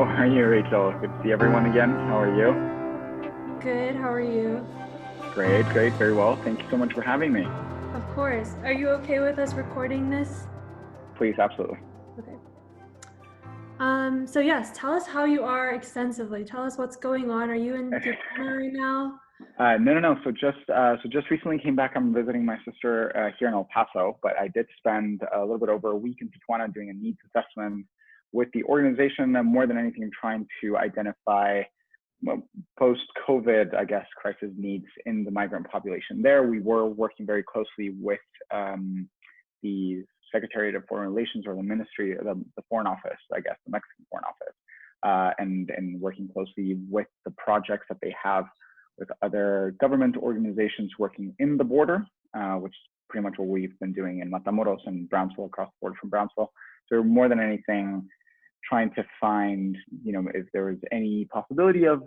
are you, Rachel? Good to see everyone again. How are you? Good, how are you? Great, great, very well. Thank you so much for having me. Of course. Are you okay with us recording this? Please, absolutely. Okay. So yes, tell us how you are extensively. Tell us what's going on. Are you in Tijuana right now? No. So just recently came back. I'm visiting my sister here in El Paso, but I did spend a little bit over a week in Tijuana doing a needs assessment with the organization. And more than anything, trying to identify post-COVID, I guess, crisis needs in the migrant population. There, we were working very closely with the Secretariat of Foreign Relations, or the Ministry, the Foreign Office, I guess, the Mexican Foreign Office, and working closely with the projects that they have with other government organizations working in the border, which is pretty much what we've been doing in Matamoros and Brownsville, across the border from Brownsville. So more than anything, trying to find, if there was any possibility of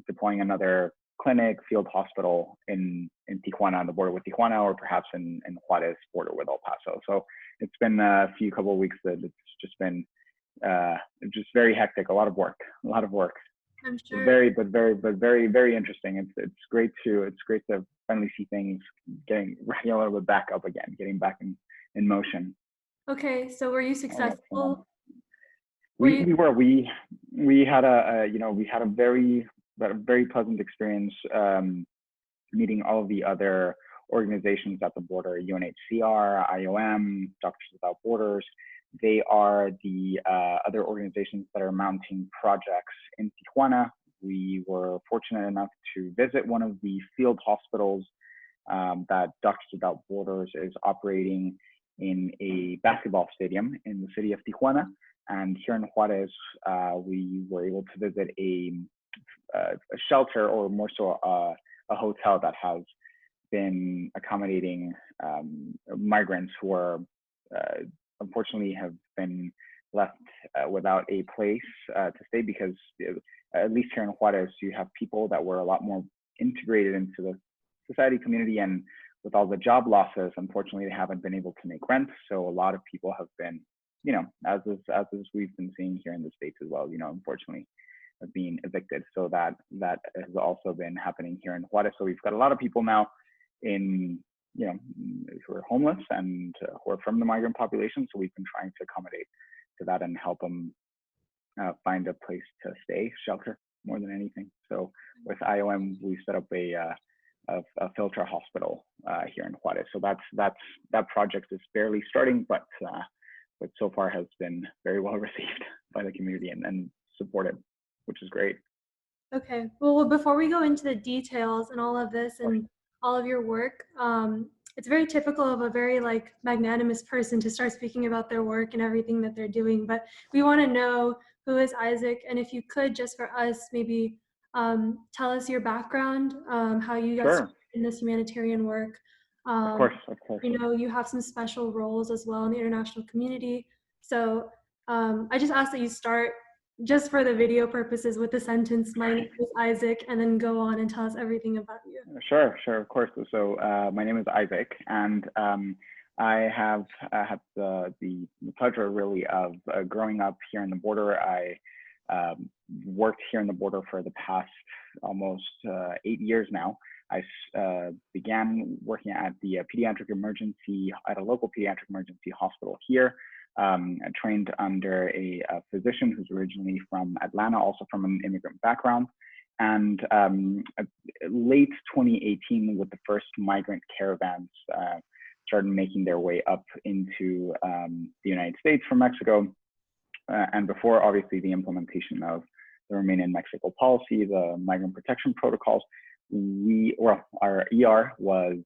deploying another clinic, field hospital in Tijuana, on the border with Tijuana, or perhaps in Juarez, border with El Paso. So it's been a couple of weeks that it's just been just very hectic, a lot of work. I'm sure. Very interesting. It's great to finally see things getting a little bit back up again, getting back in motion. Okay, so were you successful? We had a very pleasant experience meeting all of the other organizations at the border: UNHCR, IOM, Doctors Without Borders. They are the other organizations that are mounting projects in Tijuana. We were fortunate enough to visit one of the field hospitals that Doctors Without Borders is operating in a basketball stadium in the city of Tijuana. And here in Juarez, we were able to visit a shelter, or more so a hotel that has been accommodating migrants who are unfortunately have been left without a place to stay, because at least here in Juarez, you have people that were a lot more integrated into the society community, and with all the job losses, unfortunately, they haven't been able to make rent. So a lot of people have been, as we've been seeing here in the States as well, unfortunately, being evicted. So that has also been happening here in Juarez. So we've got a lot of people now who are homeless and who are from the migrant population. So we've been trying to accommodate to that and help them find a place to stay, shelter, more than anything. So with IOM, we set up a filter hospital here in Juarez. So that project is barely starting, but so far has been very well received by the community and supported, which is great. Okay, well, before we go into the details and all of this and all of your work, it's very typical of a very magnanimous person to start speaking about their work and everything that they're doing. But we want to know, who is Isaac, and if you could, just for us, maybe tell us your background, how you got started in this humanitarian work. Of course. You have some special roles as well in the international community. So I just ask that you start, just for the video purposes, with the sentence, "My name is Isaac," and then go on and tell us everything about you. Sure, of course. So my name is Isaac, and I have had the pleasure, really, of growing up here in the border. I worked here in the border for the past almost 8 years now. I began working at the at a local pediatric emergency hospital here. I trained under a physician who's originally from Atlanta, also from an immigrant background. And late 2018, with the first migrant caravans started making their way up into the United States from Mexico. And before, obviously, the implementation of the Remain in Mexico policy, the migrant protection protocols, our ER was,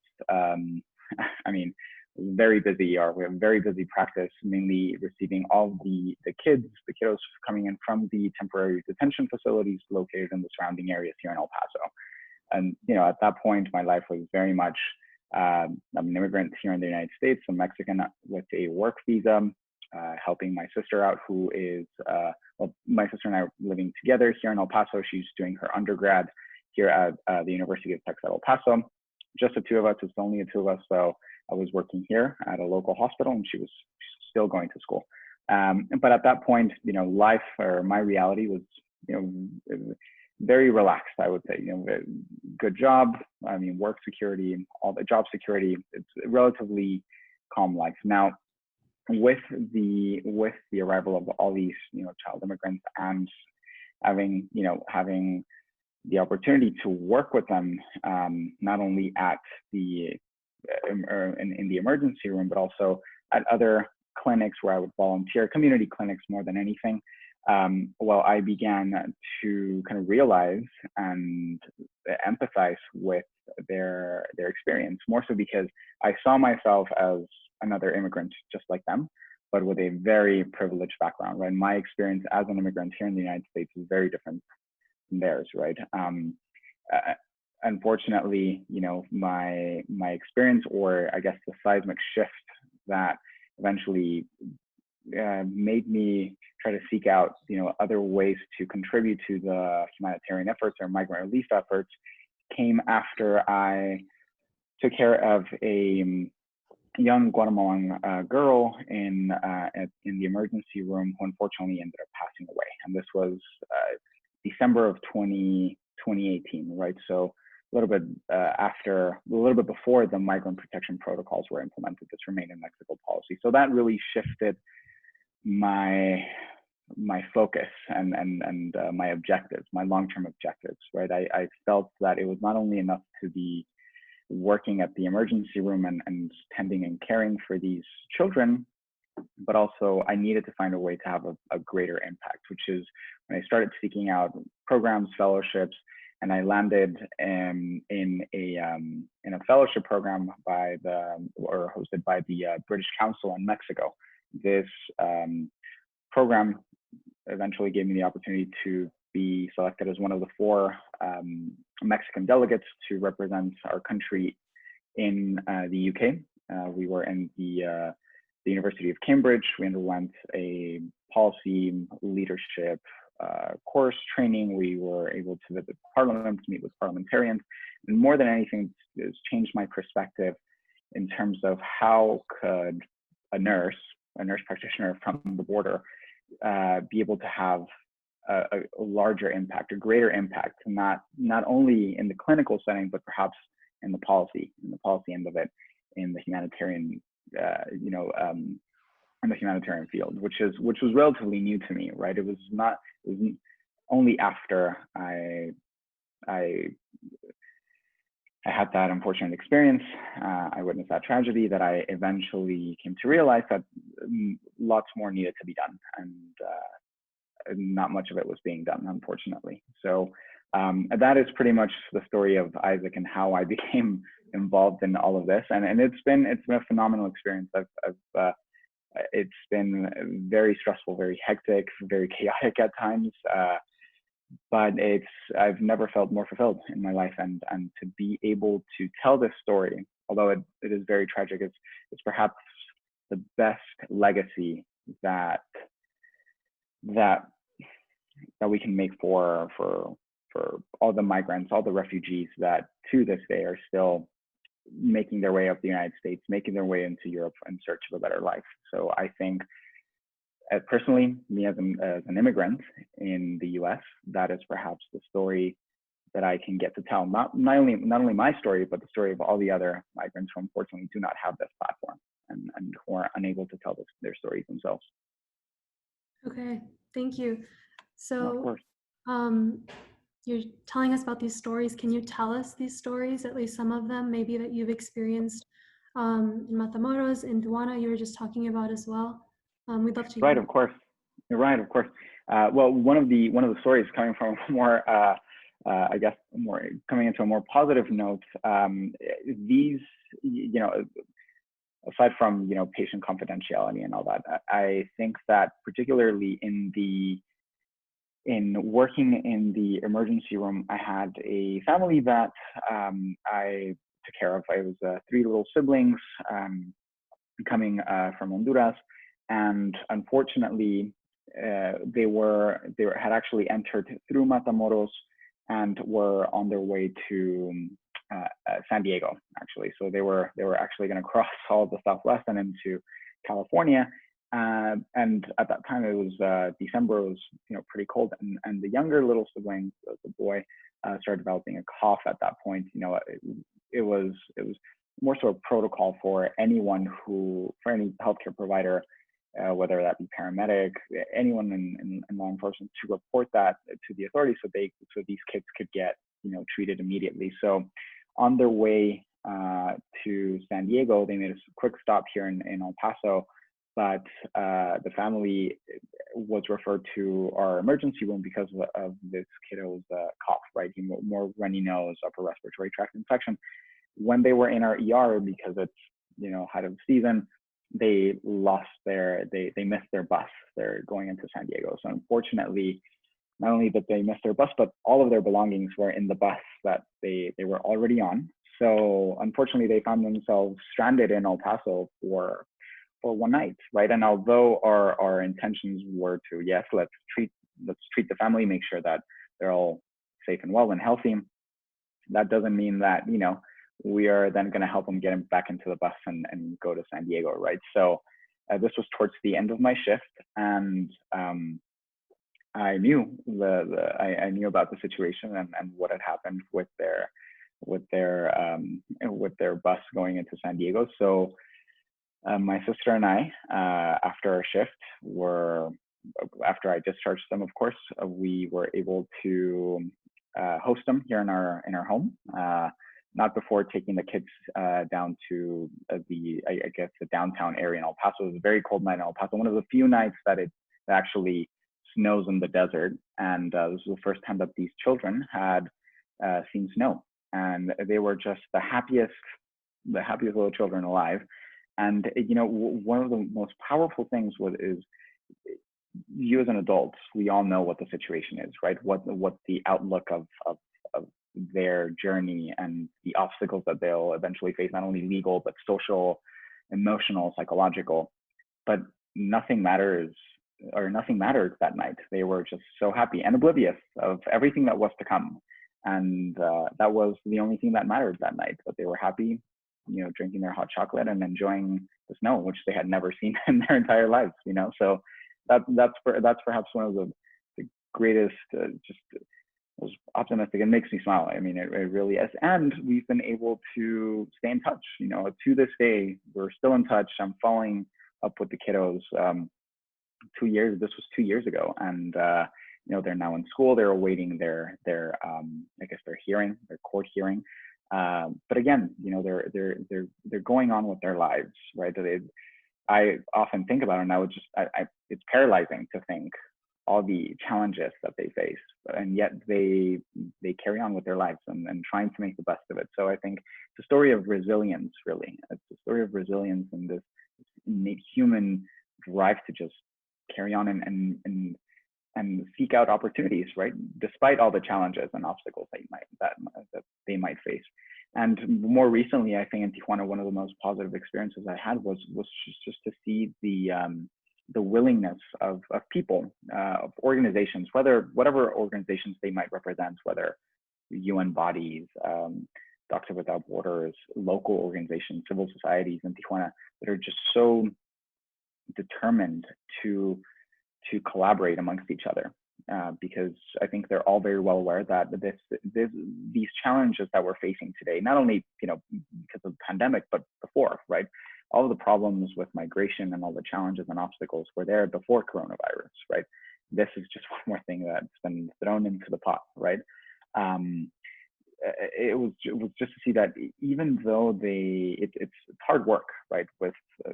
very busy ER. We have a very busy practice, mainly receiving all the kiddos coming in from the temporary detention facilities located in the surrounding areas here in El Paso. And, at that point, my life was very much, I'm an immigrant here in the United States, a Mexican with a work visa, helping my sister out, who is, my sister and I are living together here in El Paso. She's doing her undergrad here at the University of Texas at El Paso. Just the two of us. It's only the two of us. So I was working here at a local hospital, and she was still going to school. But at that point, life or my reality was, very relaxed, I would say. Good job. I mean, work security, all the job security. It's a relatively calm life. Now, with the arrival of all these, child immigrants, and having the opportunity to work with them, not only at the in the emergency room, but also at other clinics where I would volunteer, community clinics more than anything. Well, I began to kind of realize and empathize with their experience, more so because I saw myself as another immigrant just like them, but with a very privileged background, right? My experience as an immigrant here in the United States is very different from theirs, right? Unfortunately, my experience, or I guess the seismic shift that eventually made me try to seek out, other ways to contribute to the humanitarian efforts or migrant relief efforts, came after I took care of a young Guatemalan girl in the emergency room, who unfortunately ended up passing away. And this was December of 2018, right? So a little bit before the migrant protection protocols were implemented, this Remain in Mexico policy. So that really shifted my focus and my objectives, my long-term objectives, right? I felt that it was not only enough to be working at the emergency room and tending and caring for these children, but also I needed to find a way to have a greater impact, which is when I started seeking out programs, fellowships, and I landed in a fellowship program hosted by the British Council in Mexico. This program eventually gave me the opportunity to be selected as one of the 4 Mexican delegates to represent our country in the UK. We were in the University of Cambridge. We underwent a policy leadership course training. We were able to visit Parliament, to meet with parliamentarians, and more than anything, it's changed my perspective in terms of how could a nurse practitioner from the border be able to have a larger impact, a greater impact, not only in the clinical setting, but perhaps in the policy end of it, in the humanitarian, in the humanitarian field, which was relatively new to me, right? It was only after I had that unfortunate experience, I witnessed that tragedy, that I eventually came to realize that lots more needed to be done, and not much of it was being done, unfortunately. So that is pretty much the story of Isaac and how I became involved in all of this. And it's been a phenomenal experience. It's been very stressful, very hectic, very chaotic at times. But I've never felt more fulfilled in my life, and to be able to tell this story, although it is very tragic, it's perhaps the best legacy that we can make for all the migrants, all the refugees that to this day are still making their way up the United States, making their way into Europe in search of a better life. So I think, personally, me as an immigrant in the US, that is perhaps the story that I can get to tell. Not only my story, but the story of all the other migrants who unfortunately do not have this platform and who are unable to tell their stories themselves. Okay, thank you. Of course. You're telling us about these stories. Can you tell us these stories, at least some of them, maybe that you've experienced in Matamoros, in Duana, you were just talking about as well? We'd love to hear. Right, of course. You're right, of course. Well, one of the stories coming from more, I guess, coming into a more positive note. These, aside from patient confidentiality and all that, I think that particularly in working in the emergency room, I had a family that I took care of. I was 3 little siblings coming from Honduras, and unfortunately, they had actually entered through Matamoros and were on their way to San Diego, actually. So they were actually going to cross all the Southwest and into California. And at that time, it was December. It was pretty cold, and the younger little sibling, the boy, started developing a cough at that point. It was more so a protocol for any healthcare provider, whether that be paramedic, anyone in law enforcement, to report that to the authorities so these kids could get treated immediately. So on their way to San Diego, they made a quick stop here in El Paso, but the family was referred to our emergency room because of this kiddo's cough, right? More runny nose, upper respiratory tract infection. When they were in our ER, because it's height of the season, they missed their bus. They're going into San Diego. So unfortunately, not only did they miss their bus, but all of their belongings were in the bus that they were already on. So unfortunately, they found themselves stranded in El Paso for one night, right? And although our intentions were to, yes, let's treat the family, make sure that they're all safe and well and healthy, that doesn't mean that we are then going to help them get back into the bus and go to San Diego, right? So this was towards the end of my shift, and I knew I knew about the situation and what had happened with their bus going into San Diego. So my sister and I, after our shift, after I discharged them, of course, we were able to host them here in our home. Not before taking the kids down to the downtown area in El Paso. It was a very cold night in El Paso, one of the few nights that it actually snows in the desert. And this was the first time that these children had seen snow. And they were just the happiest little children alive. And one of the most powerful things is you as an adult, we all know what the situation is, right? What the outlook of their journey and the obstacles that they'll eventually face, not only legal, but social, emotional, psychological. But nothing mattered that night. They were just so happy and oblivious of everything that was to come. And that was the only thing that mattered that night, that they were happy, drinking their hot chocolate and enjoying the snow, which they had never seen in their entire lives, So that's perhaps one of the greatest, just was optimistic. It makes me smile. I mean, it really is. And we've been able to stay in touch. To this day, we're still in touch. I'm following up with the kiddos. 2 years. This was 2 years ago, and they're now in school. They're awaiting their hearing, their court hearing. But again, they're going on with their lives, right? I often think about it, and it's paralyzing to think all the challenges that they face, and yet they carry on with their lives and trying to make the best of it. So I think it's a story of resilience, really. It's a story of resilience and this innate human drive to just carry on and seek out opportunities, right? Despite all the challenges and obstacles that they might face. And more recently, I think in Tijuana, one of the most positive experiences I had was just to see the willingness of people, of organizations, whatever organizations they might represent, whether UN bodies, Doctors Without Borders, local organizations, civil societies in Tijuana, that are just so determined to collaborate amongst each other. Because I think they're all very well aware that these challenges that we're facing today, not only because of the pandemic, but before, right? All of the problems with migration and all the challenges and obstacles were there before coronavirus, right? This is just one more thing that's been thrown into the pot, right? It was just to see that even though it's hard work, right, with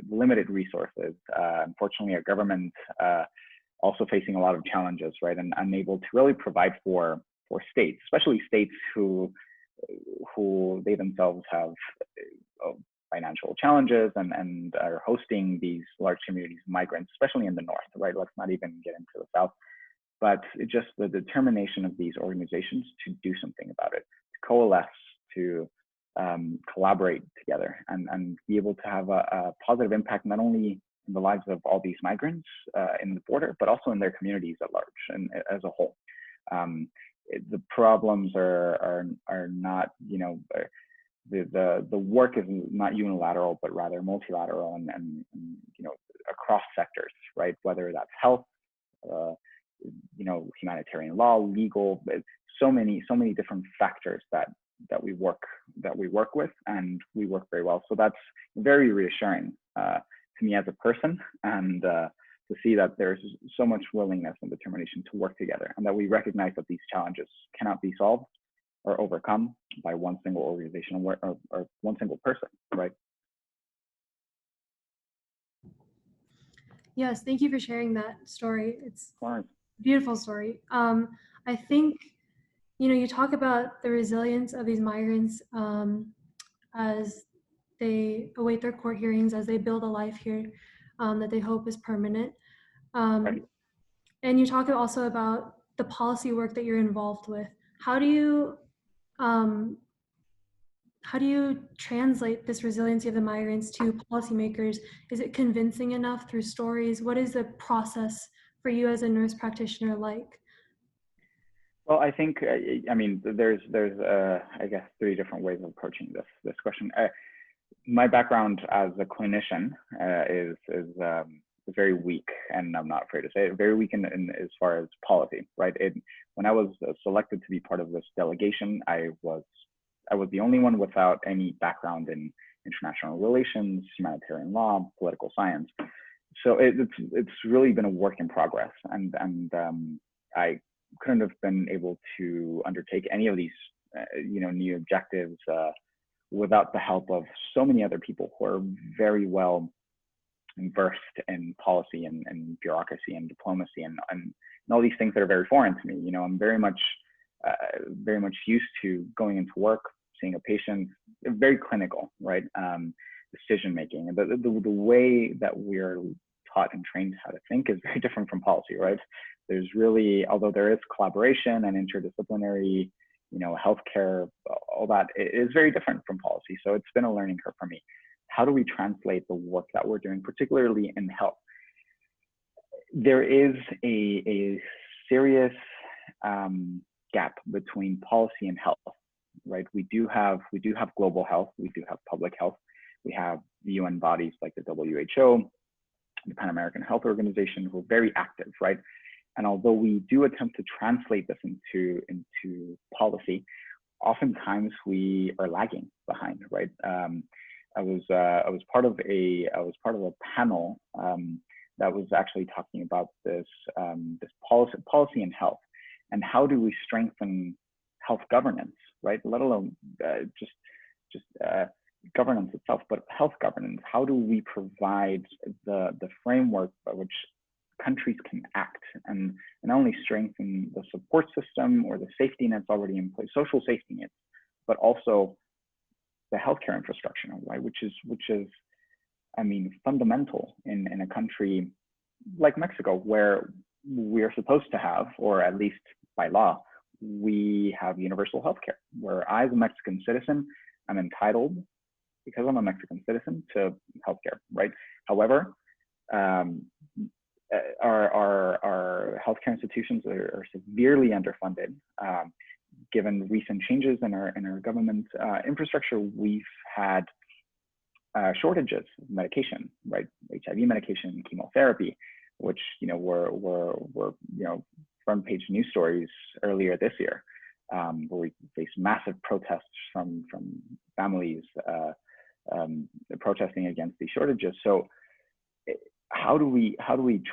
limited resources. Unfortunately, our government also facing a lot of challenges, right, and unable to really provide for states, especially states who they themselves have financial challenges and are hosting these large communities of migrants, especially in the north, right? Let's not even get into the south, but just the determination of these organizations to do something about it, to coalesce, to collaborate together and be able to have a positive impact, not only in the lives of all these migrants in the border, but also in their communities at large and as a whole. The problems are not, the work is not unilateral, but rather multilateral and you know, across sectors, right? Whether that's health, uh, you know, humanitarian law, legal, so many different factors that we work with, and we work very well. So that's very reassuring to me as a person, and to see that there's so much willingness and determination to work together, and that we recognize that these challenges cannot be solved or overcome by one single organization or one single person, right? Yes, thank you for sharing that story. It's Right. a beautiful story. I think, you talk about the resilience of these migrants as they await their court hearings, as they build a life here that they hope is permanent. Right. And you talk also about the policy work that you're involved with. How do you um, how do you translate this resiliency of the migrants to policymakers? Is it convincing enough through stories? What is the process for you as a nurse practitioner like? Well, I think I mean there's I guess three different ways of approaching this question. My background as a clinician is very weak, and I'm not afraid to say it, very weak in as far as policy, right? When I was selected to be part of this delegation, I was the only one without any background in international relations, humanitarian law, political science. So it's really been a work in progress, and I couldn't have been able to undertake any of these new objectives without the help of so many other people who are very well versed in policy and bureaucracy and diplomacy and all these things that are very foreign to me. You know, I'm very much used to going into work, seeing a patient, very clinical, right? Decision making, and the way that we're taught and trained how to think is very different from policy, right? There's really, although there is collaboration and interdisciplinary, healthcare, all that, it is very different from policy. So it's been a learning curve for me. How do we translate the work that we're doing, particularly in health? There is a serious gap between policy and health, right? We do have global health, we do have public health, we have UN bodies like the WHO, the Pan American Health Organization, who are very active, right? And although we do attempt to translate this into policy, oftentimes we are lagging behind, right? I was part of a panel that was actually talking about this policy in health, and how do we strengthen health governance, right? Let alone just governance itself, but health governance. How do we provide the framework by which countries can act and not only strengthen the support system or the safety nets already in place, social safety nets, but also the healthcare infrastructure, right? Which is, I mean, fundamental in a country like Mexico, where we are supposed to have, or at least by law, we have universal healthcare, where I, as a Mexican citizen, I'm entitled, because I'm a Mexican citizen, to healthcare, right? However, our healthcare institutions are severely underfunded. Given recent changes in our government infrastructure, we've had shortages of medication, right? HIV medication, chemotherapy, which were front page news stories earlier this year, where we faced massive protests from families protesting against these shortages. So how do we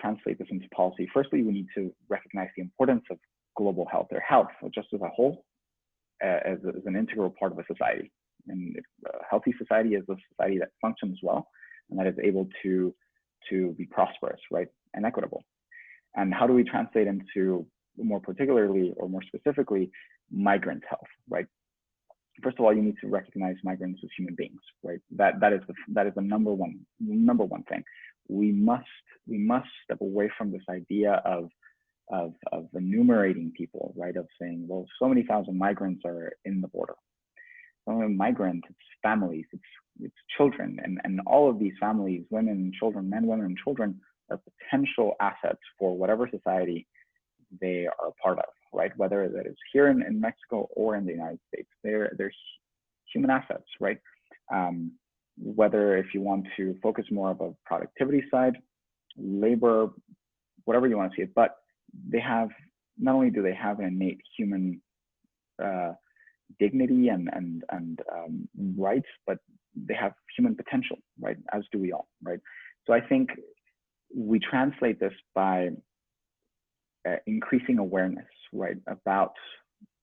translate this into policy? Firstly, we need to recognize the importance of global health, or health just as a whole, as an integral part of a society. And a healthy society is a society that functions well and that is able to be prosperous, right, and equitable. And how do we translate into, more particularly or more specifically, migrant health, right? First of all, you need to recognize migrants as human beings, right? That is the number one thing. We must step away from this idea of enumerating people, right? Of saying, well, so many thousand migrants are in the border. Migrants, it's families, it's children, and all of these families, women, children, men, women, and children, are potential assets for whatever society they are part of, right? Whether that is here in Mexico or in the United States, they're human assets, right? Whether if you want to focus more of a productivity side, labor, whatever you want to see it, but they have, not only do they have an innate human dignity and rights, but they have human potential, right? As do we all, right? So I think we translate this by increasing awareness, right, about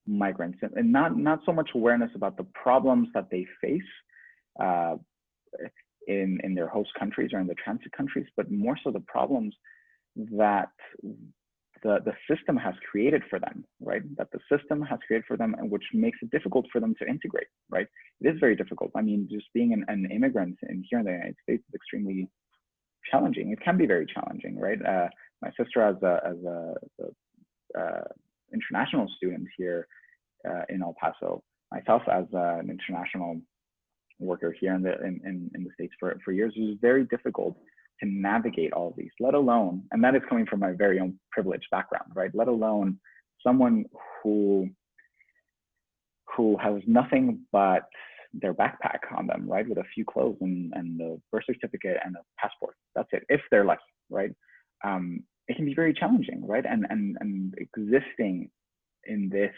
migrants, and not so much awareness about the problems that they face in their host countries or in the transit countries, but more so the problems that the system has created for them, right? That the system has created for them, and which makes it difficult for them to integrate, right? It is very difficult. I mean, just being an immigrant here in the United States is extremely challenging. It can be very challenging, right? My sister, as a international student here in El Paso, myself as an international worker here in the States for years, it was very difficult to navigate all of these, let alone, and that is coming from my very own privileged background, right? Let alone someone who has nothing but their backpack on them, right? With a few clothes and the birth certificate and a passport. That's it, if they're lucky, right? It can be very challenging, right? And existing in this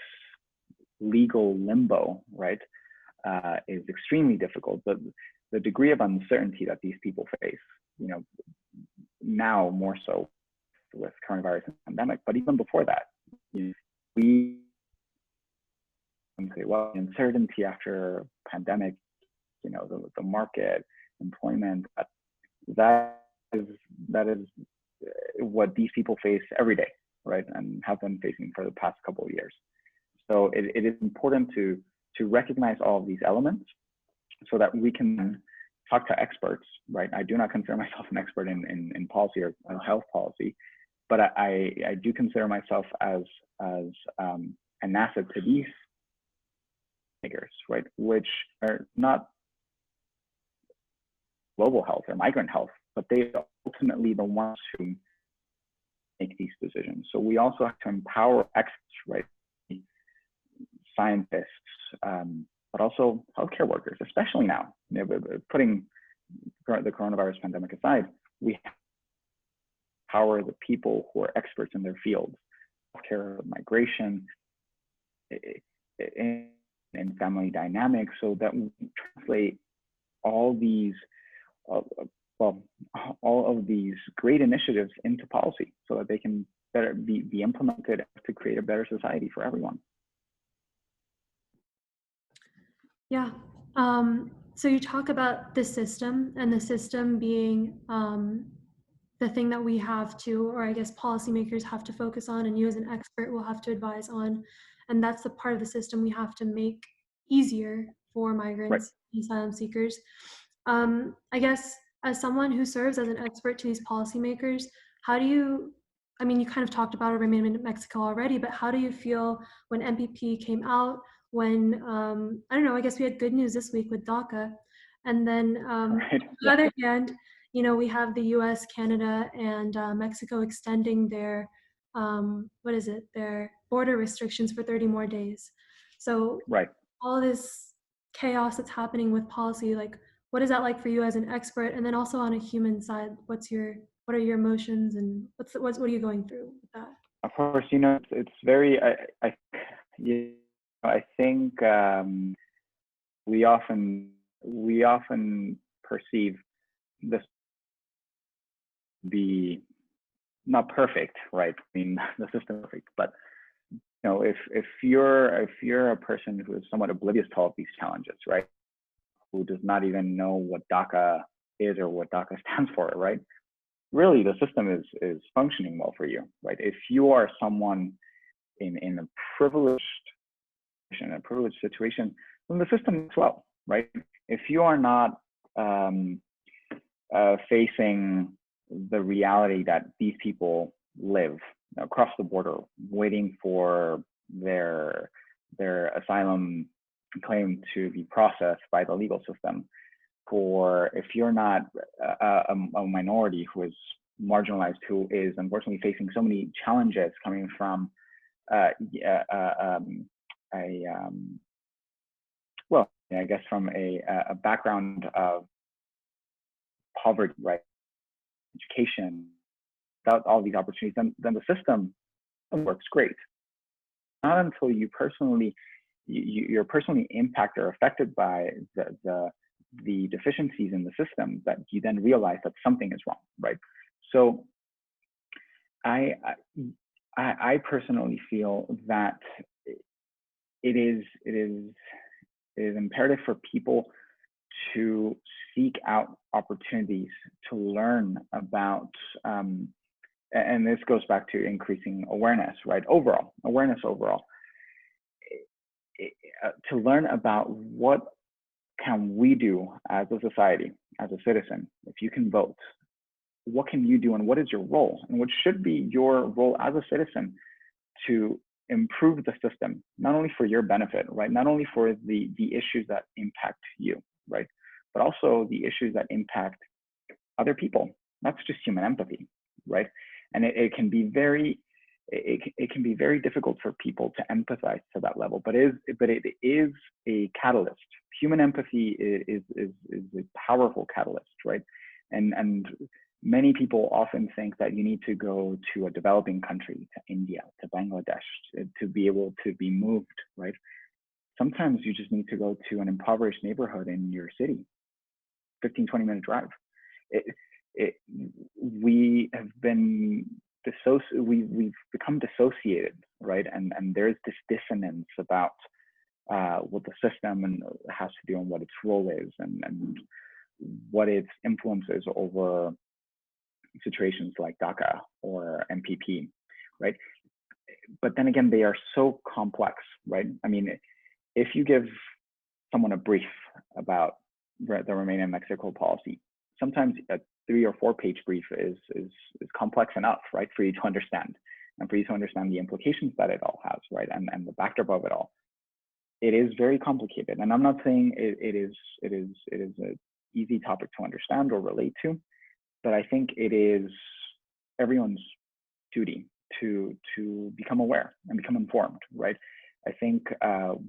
legal limbo, right, is extremely difficult. The degree of uncertainty that these people face, you know, now more so with coronavirus and pandemic, but even before that, you know, we say, well, uncertainty after pandemic, you know, the market, employment, that is what these people face every day, right, and have been facing for the past couple of years. So it is important to recognize all of these elements so that we can talk to experts, right? I do not consider myself an expert in policy or health policy, but I do consider myself as an asset to these makers, right? Which are not global health or migrant health, but they are ultimately the ones who make these decisions. So we also have to empower experts, right? Scientists, but also healthcare workers, especially now, you know, putting the coronavirus pandemic aside, we empower the people who are experts in their fields, healthcare, migration, in family dynamics, so that we translate all these, all of these great initiatives into policy, so that they can better be implemented to create a better society for everyone. Yeah. So you talk about the system, and the system being the thing that we have to, or I guess policymakers have to focus on, and you as an expert will have to advise on. And that's the part of the system we have to make easier for migrants and asylum seekers. I guess as someone who serves as an expert to these policymakers, how do you, I mean, you kind of talked about Remain in Mexico already, but how do you feel when MPP came out, when, I don't know, I guess we had good news this week with DACA. And then on the other hand, you know, we have the US, Canada, and Mexico extending their, their border restrictions for 30 more days. So all this chaos that's happening with policy, like, what is that like for you as an expert? And then also on a human side, what are your emotions, and what are you going through with that? Of course, you know, it's very, I think we often perceive this to be not perfect, right? I mean, the system is perfect, but you know, if you're a person who is somewhat oblivious to all of these challenges, right, who does not even know what DACA is or what DACA stands for, right? Really, the system is functioning well for you, right? If you are someone in a privileged situation, then the system works well, right? If you are not facing the reality that these people live across the border, waiting for their asylum claim to be processed by the legal system, or if you're not a minority who is marginalized, who is unfortunately facing so many challenges coming from well, I guess from a background of poverty, right, education, without all these opportunities, then the system works great. Not until you're personally impacted or affected by the deficiencies in the system that you then realize that something is wrong, right? So I I personally feel that it is it is it is imperative for people to seek out opportunities to learn about and this goes back to increasing awareness, right? Overall awareness overall, to learn about what can we do as a society, as a citizen. If you can vote, what can you do and what is your role and what should be your role as a citizen to improve the system, not only for your benefit, right? Not only for the issues that impact you, right? But also the issues that impact other people. That's just human empathy, right? And it can be it can be very difficult for people to empathize to that level, but it is a catalyst. Human empathy is a powerful catalyst, right? And many people often think that you need to go to a developing country, to India, to Bangladesh, to be able to be moved, right? Sometimes you just need to go to an impoverished neighborhood in your city, 15, 20-minute drive. It, it, we have been we've become dissociated, right? And there's this dissonance about what the system and has to do and what its role is and what its influence is over situations like DACA or MPP, right? But then again, they are so complex, right? I mean, if you give someone a brief about the Remain in Mexico policy, sometimes a 3 or 4 page brief is complex enough, right, for you to understand and for you to understand the implications that it all has, right, and the backdrop of it all. It is very complicated, and I'm not saying it is an easy topic to understand or relate to, but I think it is everyone's duty to become aware and become informed, right? I think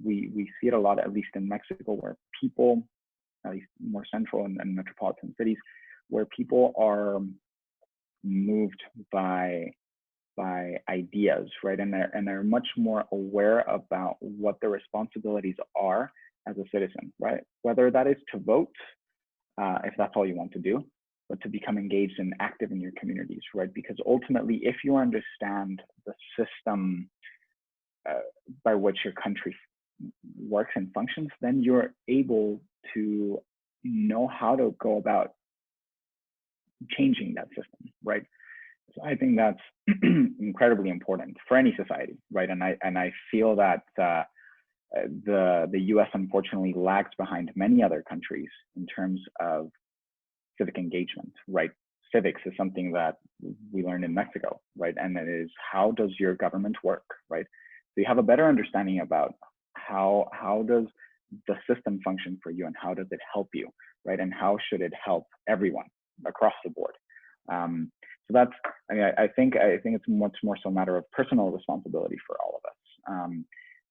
we see it a lot, at least in Mexico, where people, at least more central and metropolitan cities, where people are moved by ideas, right? And they're much more aware about what their responsibilities are as a citizen, right? Whether that is to vote, if that's all you want to do, but to become engaged and active in your communities, right? Because ultimately, if you understand the system by which your country works and functions, then you're able to know how to go about changing that system, right? So I think that's incredibly important for any society, right? And I feel that the U.S. unfortunately lags behind many other countries in terms of civic engagement, right? Civics is something that we learned in Mexico, right? And it is, how does your government work, right? So you have a better understanding about how does the system function for you and how does it help you, right? And how should it help everyone across the board? So that's, I mean, I think it's much more so a matter of personal responsibility for all of us.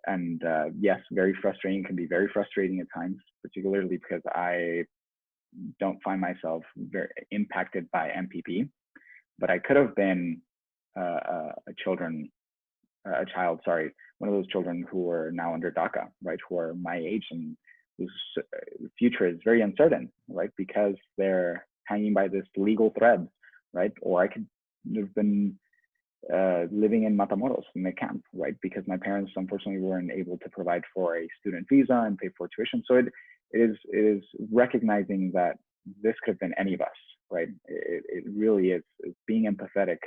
And yes, very frustrating, can be very frustrating at times, particularly because I don't find myself very impacted by MPP, but I could have been a child, sorry, one of those children who are now under DACA, right, who are my age and whose future is very uncertain, right, because they're hanging by this legal thread, right? Or I could have been living in Matamoros in a camp, right, because my parents unfortunately weren't able to provide for a student visa and pay for tuition. So it is recognizing that this could have been any of us, right? It really is being empathetic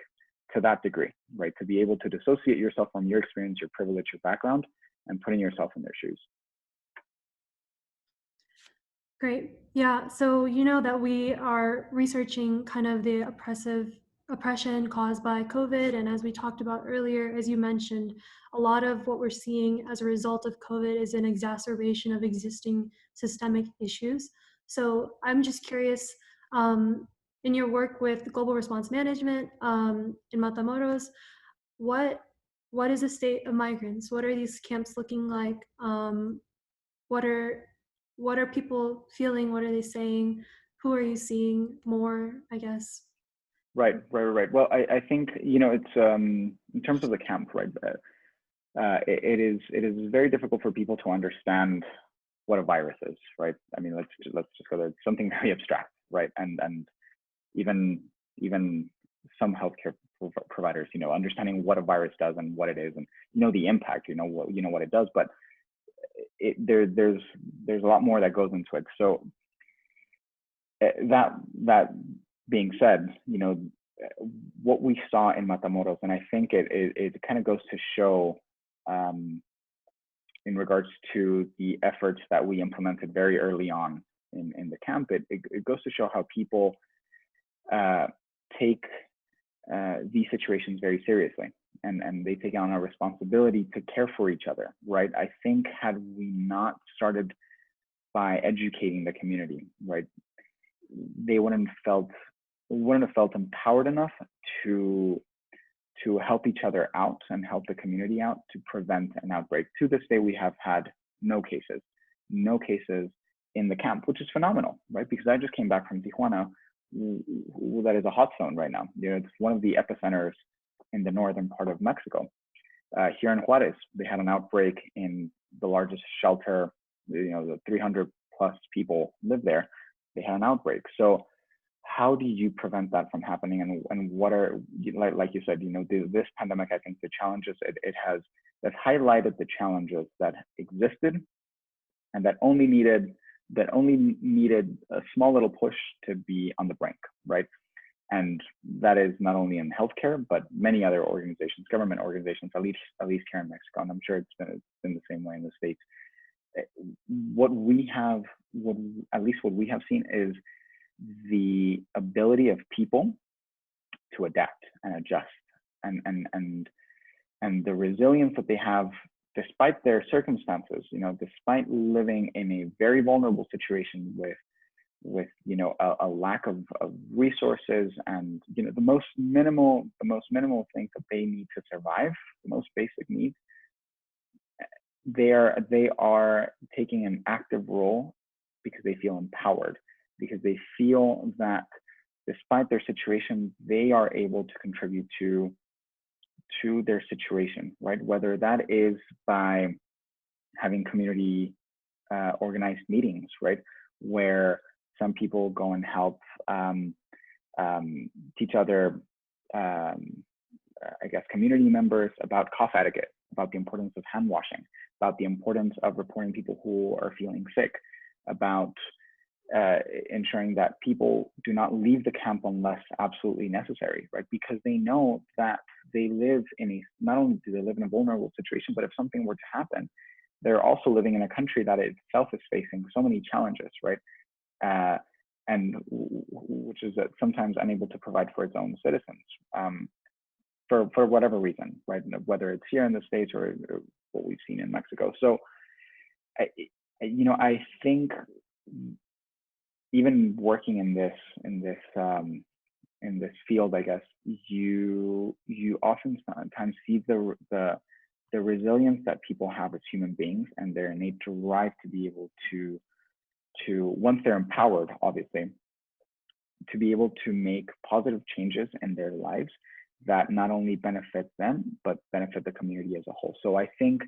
to that degree, right? To be able to dissociate yourself from your experience, your privilege, your background, and putting yourself in their shoes. Great. Yeah. So you know that we are researching kind of the oppression caused by COVID. And as we talked about earlier, as you mentioned, a lot of what we're seeing as a result of COVID is an exacerbation of existing systemic issues. So I'm just curious, in your work with global response management in Matamoros, what what is the state of migrants? What are these camps looking like? What are what are people feeling? What are they saying? Who are you seeing more, I guess? Right. Well, I think, it's in terms of the camp, right? It is very difficult for people to understand what a virus is, right? I mean, let's just go there. It's something very abstract, right? And even some healthcare providers, understanding what a virus does and what it is, and the impact, what it does, but there's a lot more that goes into it. So that being said, what we saw in Matamoros, and I think it kind of goes to show, in regards to the efforts that we implemented very early on in the camp, it goes to show how people take these situations very seriously, and they take on a responsibility to care for each other, right? I think had we not started by educating the community, right, they wouldn't have felt empowered enough to help each other out and help the community out to prevent an outbreak. To this day, we have had no cases in the camp, which is phenomenal, right? Because I just came back from Tijuana, that is a hot zone right now. It's one of the epicenters in the northern part of Mexico. Here in Juarez, they had an outbreak in the largest shelter. The 300 plus people live there. They had an outbreak. So how do you prevent that from happening? And what are, like you said, this pandemic, I think the challenges it has highlighted the challenges that existed, and that only needed a small little push to be on the brink, right? And that is not only in healthcare, but many other organizations, government organizations, at least here in Mexico, and I'm sure it's been the same way in the States. What we have seen is the ability of people to adapt and adjust, and the resilience that they have despite their circumstances, despite living in a very vulnerable situation with a lack of resources, and the most minimal things that they need to survive, the most basic needs. They are taking an active role because they feel empowered, because they feel that despite their situation, they are able to contribute to their situation, right? Whether that is by having community organized meetings, right, where some people go and help teach other, community members about cough etiquette, about the importance of hand washing, about the importance of reporting people who are feeling sick, about ensuring that people do not leave the camp unless absolutely necessary, right? Because they know that not only do they live in a vulnerable situation, but if something were to happen, they're also living in a country that itself is facing so many challenges, right? And which is sometimes unable to provide for its own citizens, for whatever reason, right? Whether it's here in the States or what we've seen in Mexico. So, I think even working in this field, I guess you oftentimes see the resilience that people have as human beings, and their innate drive to be able to once they're empowered, obviously, to be able to make positive changes in their lives that not only benefit them but benefit the community as a whole. So I think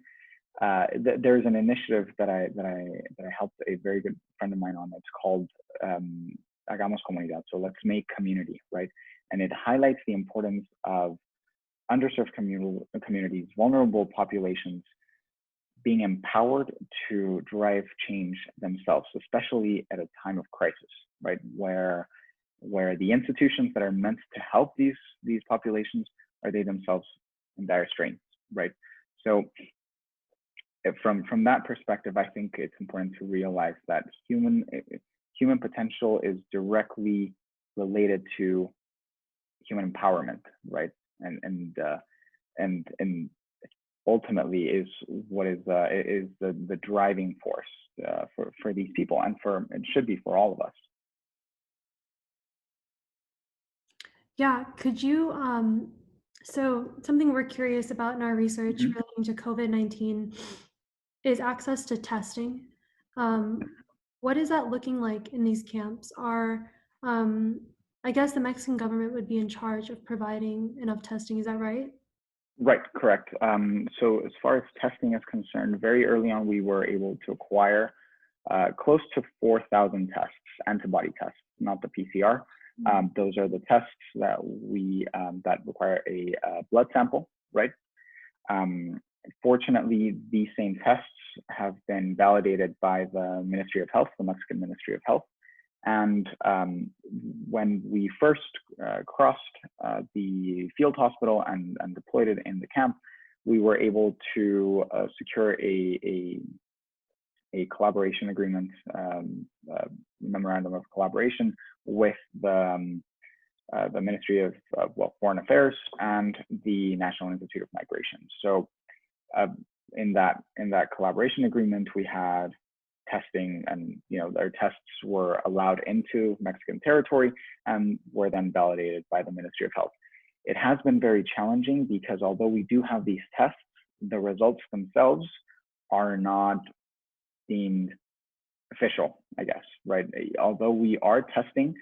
there's an initiative that I helped a very good friend of mine on. It's called Hagamos Comunidad. So let's make community, right? And it highlights the importance of underserved communities, vulnerable populations, being empowered to drive change themselves, especially at a time of crisis, right? Where the institutions that are meant to help these populations are they themselves in dire straits, right? So from that perspective, I think it's important to realize that human potential is directly related to human empowerment, right? And ultimately is what is the driving force for these people, and it should be for all of us. Yeah, could you, so something we're curious about in our research Mm-hmm. relating to COVID-19 is access to testing. what is that looking like in these camps? Um, I guess the Mexican government would be in charge of providing enough testing. Is that right? Right, correct. So as far as testing is concerned, very early on, we were able to acquire close to 4,000 tests, antibody tests, not the PCR. Those are the tests that that require a blood sample, right? Fortunately, these same tests have been validated by the Ministry of Health, the Mexican Ministry of Health. And when we first crossed the field hospital and deployed it in the camp, we were able to secure a collaboration agreement, memorandum of collaboration with the Ministry of Foreign Affairs and the National Institute of Migration. So in that collaboration agreement, we had testing, and their tests were allowed into Mexican territory and were then validated by the Ministry of Health. It has been very challenging because although we do have these tests, the results themselves are not deemed official, I guess, right? Although we are testing,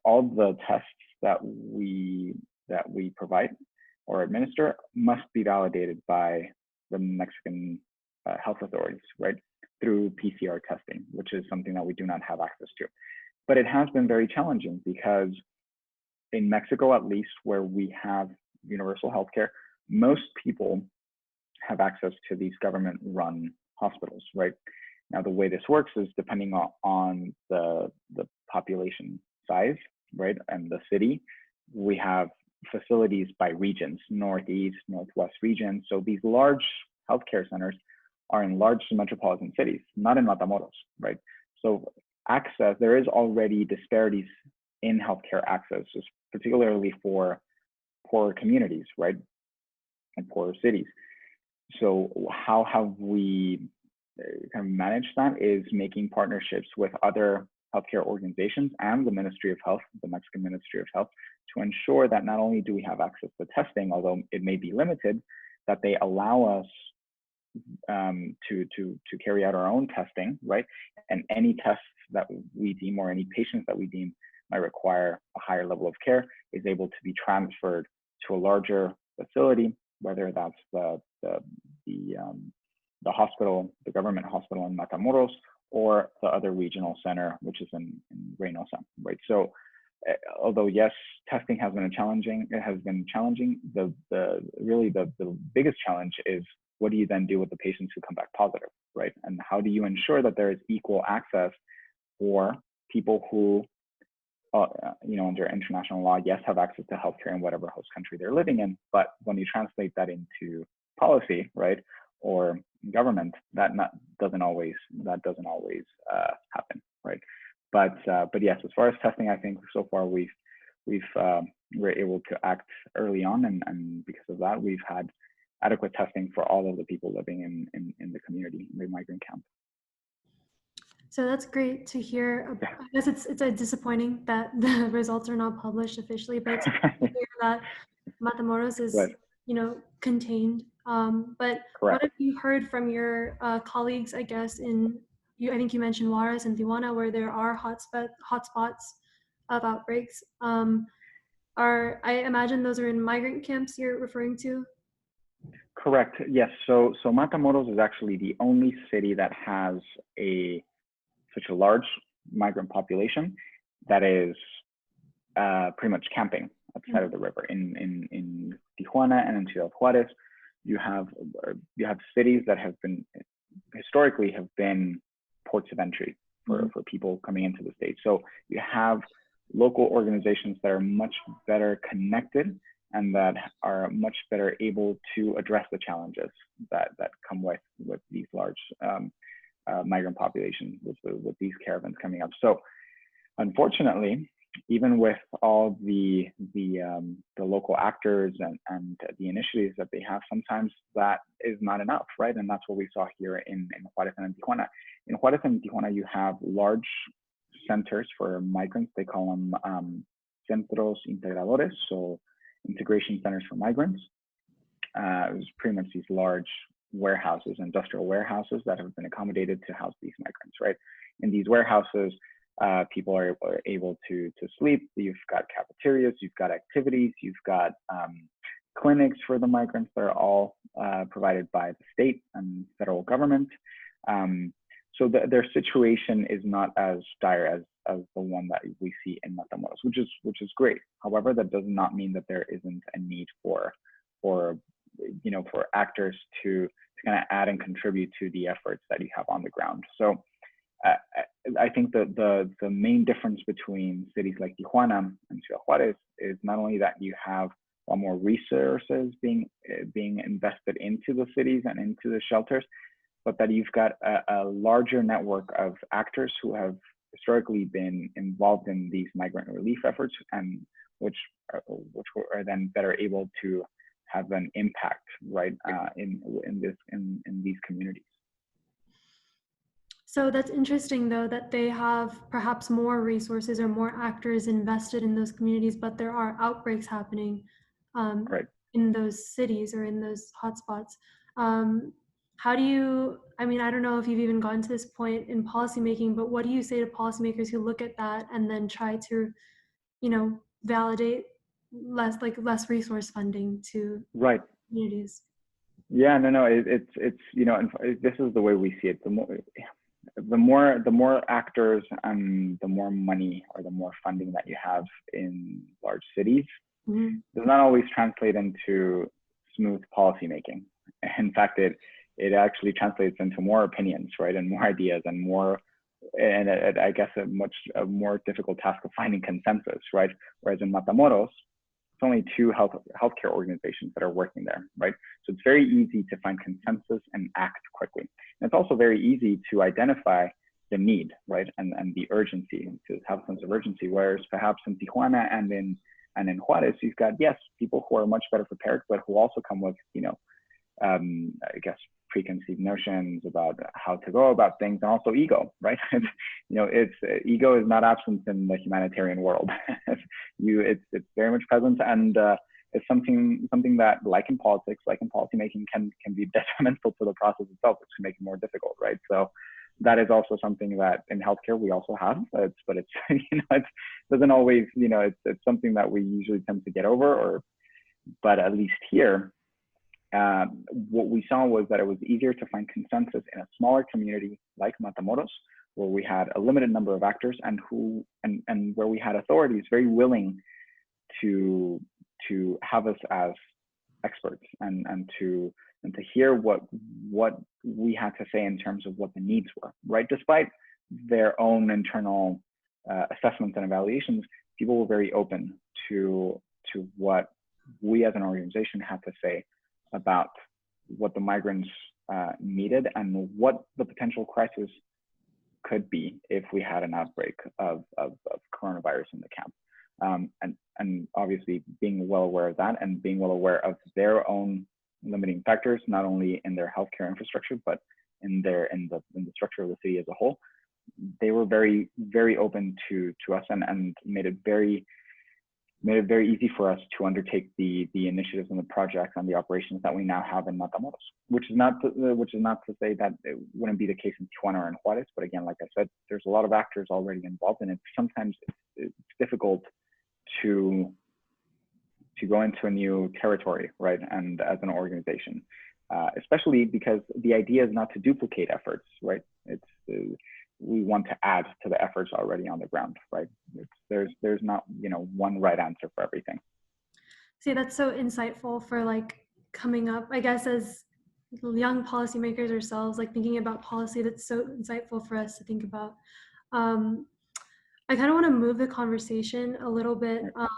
all the tests that we provide or administer must be validated by the Mexican health authorities, right? Through PCR testing, which is something that we do not have access to. But it has been very challenging because in Mexico, at least, where we have universal healthcare, most people have access to these government-run hospitals, right? Now, the way this works is depending on the population size, right, and the city, we have facilities by regions, Northeast, Northwest region. So these large healthcare centers are in large metropolitan cities, not in Matamoros, right? So access, there is already disparities in healthcare access, particularly for poorer communities, right, and poorer cities. So how have we kind of managed that is making partnerships with other healthcare organizations and the Ministry of Health, the Mexican Ministry of Health, to ensure that not only do we have access to testing, although it may be limited, that they allow us to carry out our own testing, right? And any tests that we deem or any patients that we deem might require a higher level of care is able to be transferred to a larger facility, whether that's the hospital, the government hospital in Matamoros, or the other regional center, which is in Reynosa, right? So although yes, testing has been challenging, really the biggest challenge is what do you then do with the patients who come back positive, right? And how do you ensure that there is equal access for people who, under international law, yes, have access to healthcare in whatever host country they're living in, but when you translate that into policy, right, or government, that doesn't always happen, right? But yes, as far as testing, I think so far we're able to act early on, and because of that, we've had adequate testing for all of the people living in the community, in the migrant camp. So that's great to hear. I guess it's disappointing that the results are not published officially, but it's great to hear that Matamoros is, Right. Contained. But Correct. what have you heard from your colleagues, I guess, I think you mentioned Juarez and Tijuana, where there are hotspots of outbreaks. I imagine those are in migrant camps you're referring to? Correct. Yes. So Matamoros is actually the only city that has such a large migrant population that is pretty much camping at the side of the river. In Tijuana and in Ciudad Juarez, you have cities that have been historically ports of entry for people coming into the state. So you have local organizations that are much better connected and that are much better able to address the challenges that come with these large migrant populations, with these caravans coming up. So unfortunately, even with all the local actors and the initiatives that they have, sometimes that is not enough, right? And that's what we saw here in Juarez and in Tijuana. In Juarez and Tijuana, you have large centers for migrants. They call them centros integradores, so integration centers for migrants. It was pretty much these large warehouses, industrial warehouses that have been accommodated to house these migrants, right? in these warehouses, people are able to sleep. You've got cafeterias, you've got activities, you've got clinics for the migrants that are all provided by the state and federal government. So their situation is not as dire as the one that we see in Matamoros, which is great. However, that does not mean that there isn't a need for actors to kind of add and contribute to the efforts that you have on the ground. So I think that the main difference between cities like Tijuana and Ciudad Juarez is not only that you have a lot more resources being invested into the cities and into the shelters, but that you've got a larger network of actors who have historically been involved in these migrant relief efforts, and which are then better able to have an impact, right, in these communities. So that's interesting, though, that they have perhaps more resources or more actors invested in those communities, but there are outbreaks happening Right. in those cities or in those hotspots. How do you, I mean, I don't know if you've even gotten to this point in policymaking, but what do you say to policymakers who look at that and then try to, validate less resource funding to Right. communities? Yeah, no, it's this is the way we see it. The more actors and the more money or the more funding that you have in large cities Mm-hmm. does not always translate into smooth policymaking. In fact, it actually translates into more opinions, right, and more ideas and more, and I guess a more difficult task of finding consensus, right? Whereas in Matamoros, it's only two healthcare organizations that are working there, right? So it's very easy to find consensus and act quickly. And it's also very easy to identify the need, right, and the urgency, to have a sense of urgency. Whereas perhaps in Tijuana and in Juarez, you've got, yes, people who are much better prepared, but who also come with, I guess, preconceived notions about how to go about things, and also ego, right? Ego is not absent in the humanitarian world. It's very much present, and it's something that, like in politics, like in policymaking, can be detrimental to the process itself, which can make it more difficult, right? So that is also something that in healthcare we also have, but it's it doesn't always, it's something that we usually tend to get over, but at least here, what we saw was that it was easier to find consensus in a smaller community like Matamoros, where we had a limited number of actors and where we had authorities very willing to have us as experts and to hear what we had to say in terms of what the needs were, right? Despite their own internal assessments and evaluations, people were very open to what we as an organization had to say about what the migrants needed and what the potential crisis could be if we had an outbreak of coronavirus in the camp. And obviously being well aware of that and being well aware of their own limiting factors, not only in their healthcare infrastructure, but in the structure of the city as a whole, they were very, very open to us and made it very easy for us to undertake the initiatives and the projects and the operations that we now have in Matamoros, which is not to say that it wouldn't be the case in Tijuana or in Juarez. But again, like I said, there's a lot of actors already involved, and sometimes it's difficult to go into a new territory, right? And as an organization, especially because the idea is not to duplicate efforts, right? We want to add to the efforts already on the ground, right? There's not one right answer for everything. See, that's so insightful for coming up, I guess, as young policymakers ourselves, thinking about policy. That's so insightful for us to think about. I kind of want to move the conversation a little bit not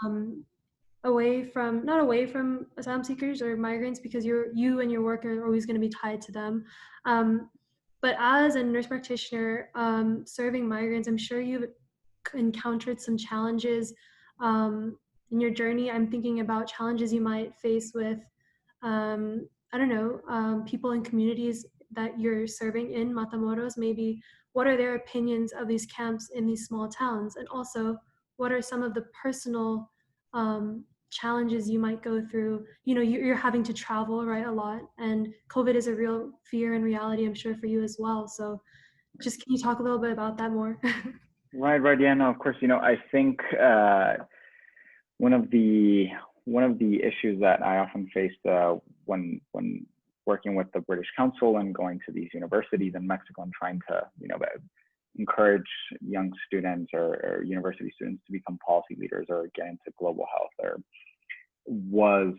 away from asylum seekers or migrants, because you and your work are always going to be tied to them. But as a nurse practitioner serving migrants, I'm sure you've encountered some challenges in your journey. I'm thinking about challenges you might face with, people in communities that you're serving in Matamoros. Maybe what are their opinions of these camps in these small towns? And also, what are some of the personal challenges you might go through? You're having to travel, right, a lot, and COVID is a real fear and reality, I'm sure, for you as well. So Just can you talk a little bit about that more? Right. Yeah, no, of course. I think one of the one of the issues that I often faced when working with the British Council and going to these universities in Mexico and trying to encourage young students or university students to become policy leaders or get into global health, or was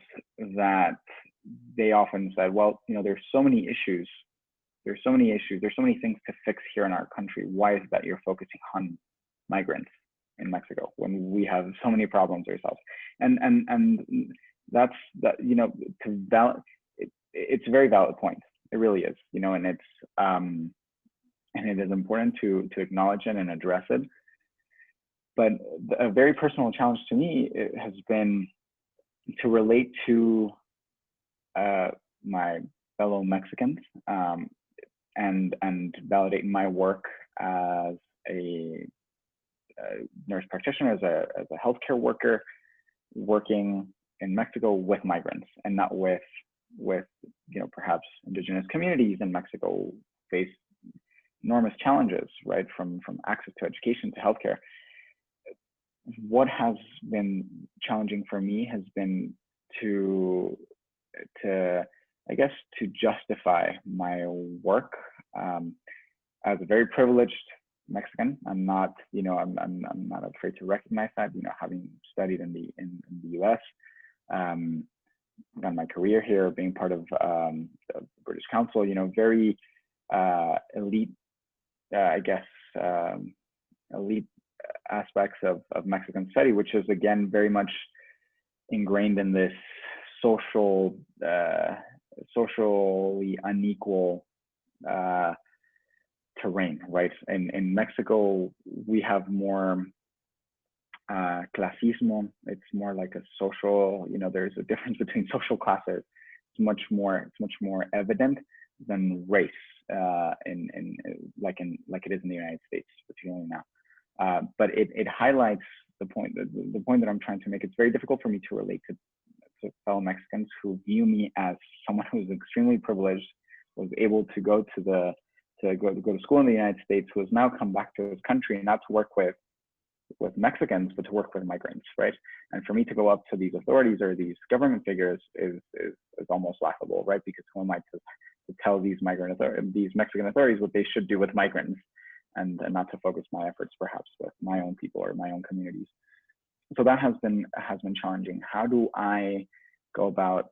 that they often said, well, there's so many issues, there's so many issues, there's so many things to fix here in our country. Why is it that you're focusing on migrants in Mexico when we have so many problems ourselves? And that's that, it's a very valid point. It really is, and it is important to acknowledge it and address it. But a very personal challenge to me has been to relate to my fellow Mexicans, and validate my work as a nurse practitioner, as a healthcare worker, working in Mexico with migrants, and not with perhaps indigenous communities in Mexico face enormous challenges, right, from access to education to healthcare. What has been challenging for me has been to I guess to justify my work as a very privileged Mexican. I'm not, I'm not afraid to recognize that. Having studied in the U.S., done my career here, being part of the British Council. Very elite, I guess, elite aspects of Mexican study, which is again very much ingrained in this socially unequal terrain, right? In Mexico, we have more clasismo. It's more like a social, there's a difference between social classes. It's much more evident than race like it is in the United States, particularly now. But it highlights the point that I'm trying to make. It's very difficult for me to relate to fellow Mexicans who view me as someone who's extremely privileged, was able to go to school in the United States, who has now come back to his country, not to work with Mexicans, but to work with migrants, right? And for me to go up to these authorities or these government figures is almost laughable, right? Because who am I to tell these Mexican authorities what they should do with migrants, and not to focus my efforts perhaps with my own people or my own communities. So that has been challenging. How do I go about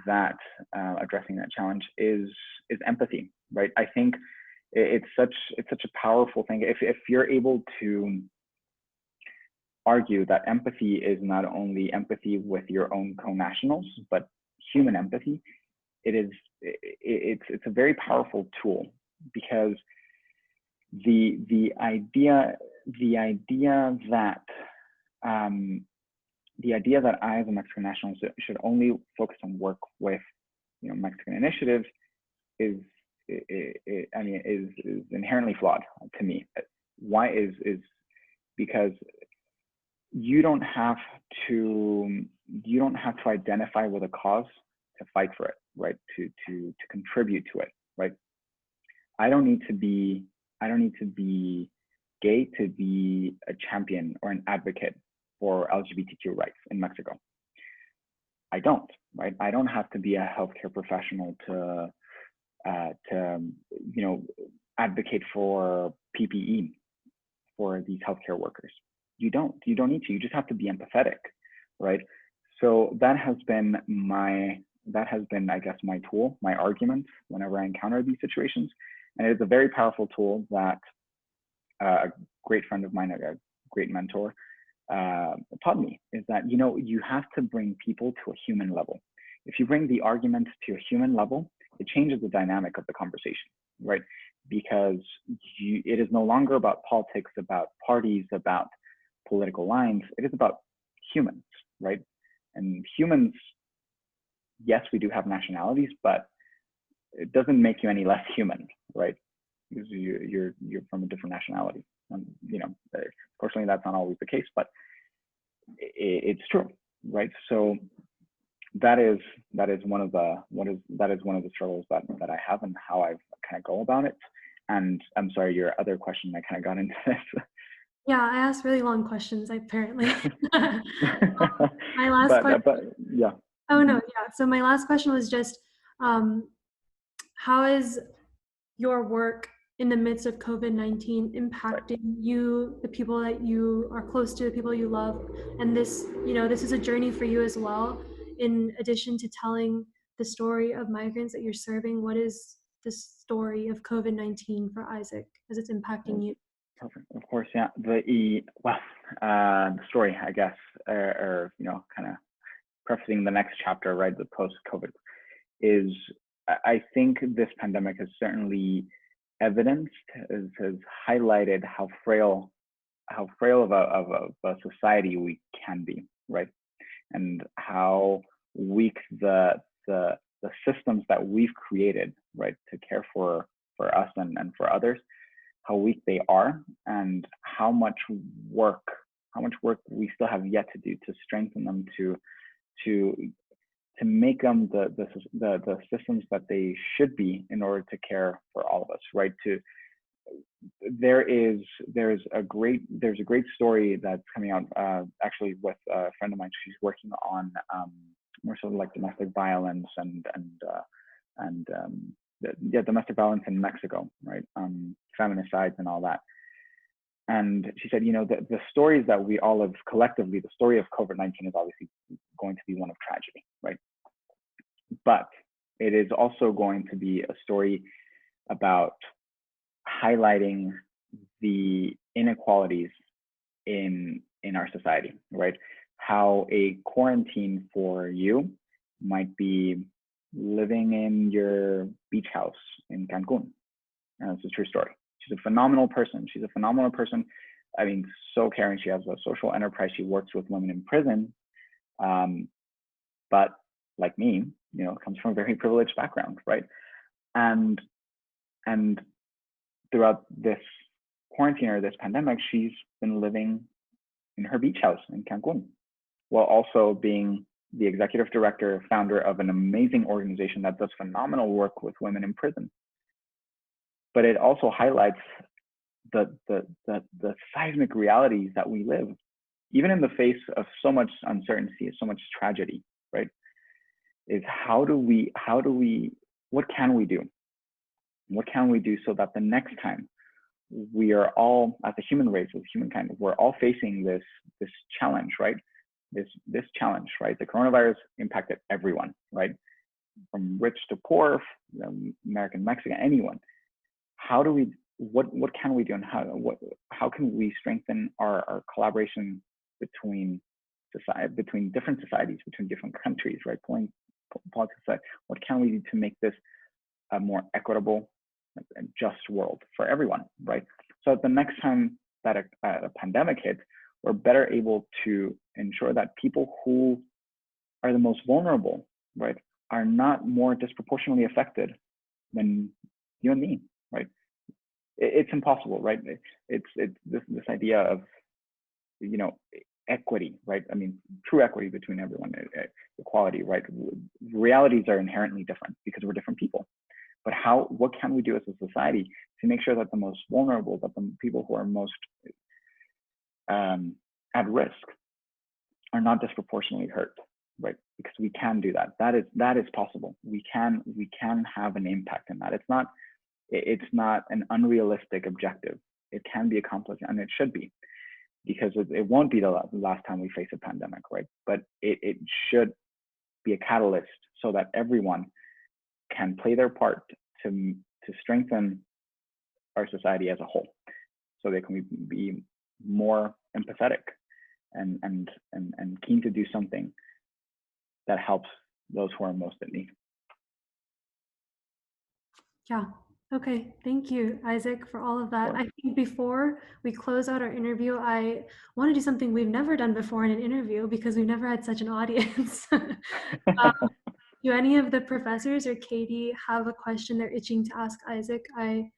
that? Addressing that challenge is empathy, right? I think it's such a powerful thing. If you're able to argue that empathy is not only empathy with your own co-nationals, but human empathy, it's a very powerful tool, because the idea that I, as a Mexican national, should only focus on work with Mexican initiatives is inherently flawed to me. Why is because you don't have to identify with a cause to fight for it, right? To contribute to it, right? I don't need to be gay to be a champion or an advocate for LGBTQ rights in Mexico. I don't, right? I don't have to be a healthcare professional to advocate for PPE for these healthcare workers. You don't need to. You just have to be empathetic, right? So that has been, I guess, my tool, my argument whenever I encounter these situations. And it is a very powerful tool that a great friend of mine, a great mentor, taught me, is that, you have to bring people to a human level. If you bring the argument to a human level, it changes the dynamic of the conversation, right? Because it is no longer about politics, about parties, about political lines. It is about humans, right? And humans, yes, we do have nationalities, but it doesn't make you any less human, right? Because you're from a different nationality. Fortunately, that's not always the case, but it's true, right? So that is one of the struggles that I have, and how I kind of go about it. And I'm sorry, your other question, I kind of got into this. Yeah, I asked really long questions, apparently. My last but question. but yeah. Oh no, Mhm. yeah. So my last question was just, um, how is your work in the midst of COVID-19 Right. impacting you, the people that you are close to, the people you love, and this, this is a journey for you as well. In addition to telling the story of migrants that you're serving, what is the story of COVID-19 for Isaac as it's impacting you? Perfect. Of course, yeah. The story, I guess, or kind of prefacing the next chapter, right? The post-COVID is, I think this pandemic has certainly evidenced, has highlighted how frail of a society we can be, right? And how weak the systems that we've created, right, to care for us and for others, how weak they are, and work how much work we still have yet to do to strengthen them, to to make them the systems that they should be in order to care for all of us, right? To there's a great story that's coming out, actually, with a friend of mine. She's working on, more so like domestic violence and domestic violence in Mexico, right? Feminicides and all that. And she said, the stories that we all have collectively, the story of COVID-19 is obviously going to be one of tragedy, right? But it is also going to be a story about highlighting the inequalities in our society, right? How a quarantine for you might be living in your beach house in Cancun. And it's a true story. She's a phenomenal person. I mean, so caring. She has a social enterprise. She works with women in prison. But like me, comes from a very privileged background, right? And and throughout this quarantine or this pandemic, she's been living in her beach house in Cancun, while also being the executive director, founder of an amazing organization that does phenomenal work with women in prison. But it also highlights the seismic realities that we live, even in the face of so much uncertainty, so much tragedy, right? Is what can we do? What can we do so that the next time we are all, as a human race, as humankind, we're all facing this challenge, right? This challenge, right? The coronavirus impacted everyone, right? From rich to poor, American, Mexican, anyone. What can we do, and how can we strengthen our collaboration between different societies, between different countries, right? Politics aside, what can we do to make this a more equitable and just world for everyone, right? So the next time that a pandemic hits, we're better able to ensure that people who are the most vulnerable, right, are not more disproportionately affected than you and me, right? It's impossible, right? It's this idea of, equity, right? I mean, true equity between everyone, equality, right? Realities are inherently different because we're different people. But what can we do as a society to make sure that the most vulnerable, that the people who are most at risk, are not disproportionately hurt, right? Because we can do that. That is possible. We can have an impact in that. It's not an unrealistic objective. It can be accomplished, and it should be, because it won't be the last time we face a pandemic, right? But it should be a catalyst so that everyone can play their part to strengthen our society as a whole, so they can be more empathetic and keen to do something that helps those who are most in need. Yeah. Okay. Thank you, Isaac, for all of that. I think before we close out our interview, I want to do something we've never done before in an interview, because we've never had such an audience. Do any of the professors or Katie have a question they're itching to ask Isaac? I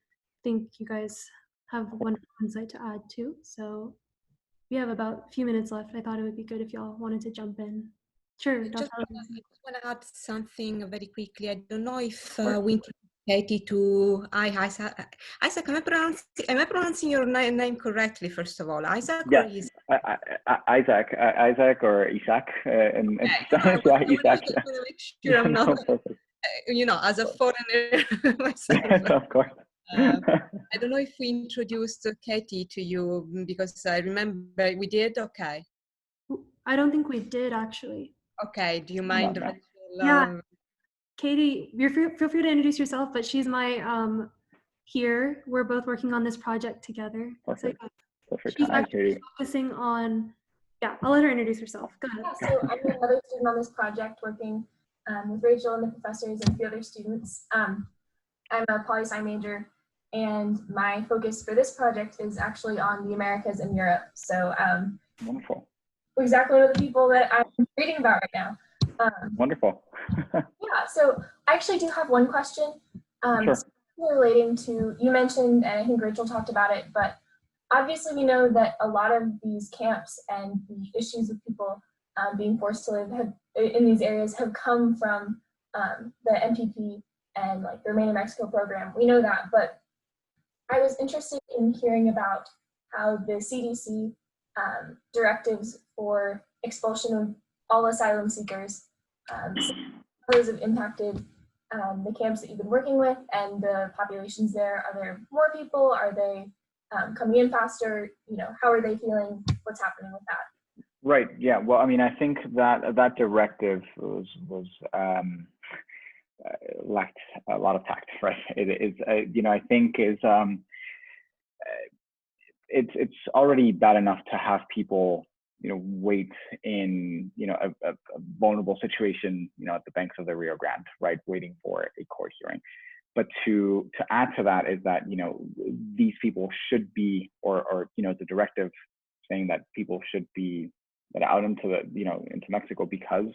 think you guys have one insight to add too. So we have about a few minutes left. I thought it would be good if y'all wanted to jump in. Sure, Dr. I just want to add something very quickly. I don't know if Sure. we introduced Katie to Isaac. Isaac, am I pronouncing your name correctly, first of all? Isaac or Yes, Isaac? Isaac or Isaac in Spanish. I Yeah, Isaac. just Yeah. want to make sure I'm not, No, perfect. as a foreigner myself. Yes, of course. I don't know if we introduced Katie to you because I remember we did. Okay. I don't think we did actually. Okay. Do you No, mind? no. Yeah, Katie, feel free to introduce yourself, but she's my here. We're both working on this project together. Perfect. So Perfect. she's Hi, actually Katie. focusing on, yeah, I'll let her introduce herself. Go ahead. Yeah, so I'm another student on this project working with Rachel and the professors and a few other students. I'm a poli-sci major, and my focus for this project is actually on the Americas and Europe. So Wonderful. exactly one of the people that I'm reading about right now. Wonderful. Yeah, so I actually do have one question. Sure. Relating to, you mentioned, and I think Rachel talked about it, but obviously we know that a lot of these camps and the issues of people being forced to live in these areas have come from the MPP and like the Remain in Mexico program. We know that, but I was interested in hearing about how the CDC directives for expulsion of all asylum seekers, those have impacted the camps that you've been working with and the populations there. Are there more people? Are they coming in faster? You know, how are they feeling? What's happening with that? Right. Yeah. Well, I mean, I think that directive was lacked a lot of tact, right? It is, I think it's already bad enough to have people, wait in, a vulnerable situation, at the banks of the Rio Grande, right, waiting for a court hearing. But to add to that is that, these people should be, or the directive saying that people should be let out into into Mexico because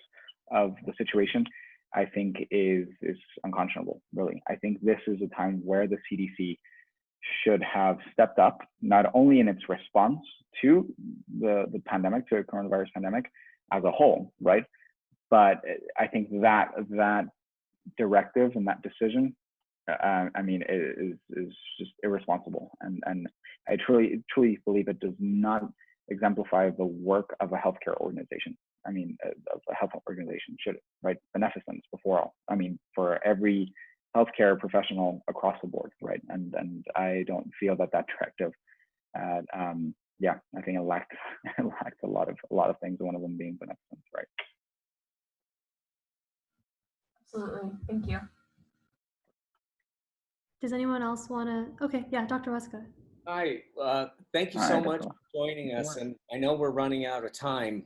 of the situation, I think is unconscionable, really. I think this is a time where the CDC should have stepped up, not only in its response to the pandemic, to the coronavirus pandemic as a whole, right? But I think that directive and that decision, I mean, is just irresponsible, and I truly believe it does not exemplify the work of a healthcare organization. I mean, of a health organization should, right? Beneficence before all. I mean, for every healthcare professional across the board, right? And I don't feel that directive, yeah, I think it lacked a lot of things. One of them being beneficence, right? Absolutely, thank you. Does anyone else want to? Okay, yeah, Dr. Weska. Hi, thank you so much for joining us, and I know we're running out of time,